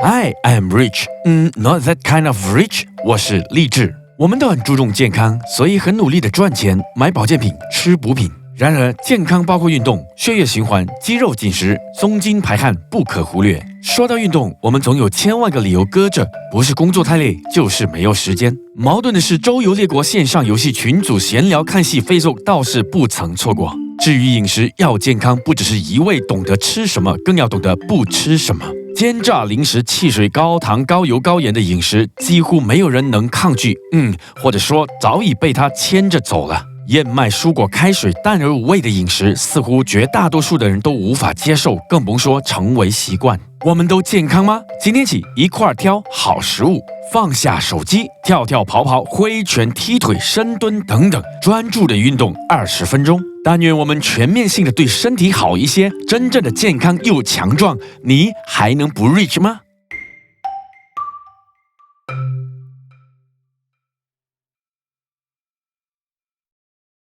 I am rich. Not that kind of rich. 我是励志。我们都很注重健康，所以很努力的赚钱，买保健品，吃补品。然而，健康包括运动、血液循环、肌肉紧实、松筋排汗，不可忽略。说到运动，我们总有千万个理由搁着，不是工作太累，就是没有时间。矛盾的是，周游列国线上游戏群组闲聊、看戏、Facebook 倒是不曾错过。至于饮食，要健康，不只是一味懂得吃什么，更要懂得不吃什么。煎炸、零食、汽水、高糖、高油、高盐的饮食，几乎没有人能抗拒，或者说早已被它牵着走了。燕麦、蔬果、开水、淡而无味的饮食，似乎绝大多数的人都无法接受，更甭说成为习惯。我们都健康吗？今天起一块挑好食物，放下手机，跳跳跑跑、挥拳踢腿、深蹲等等，专注的运动20分钟。但愿我们全面性的对身体好一些，真正的健康又强壮。你还能不 rich 吗？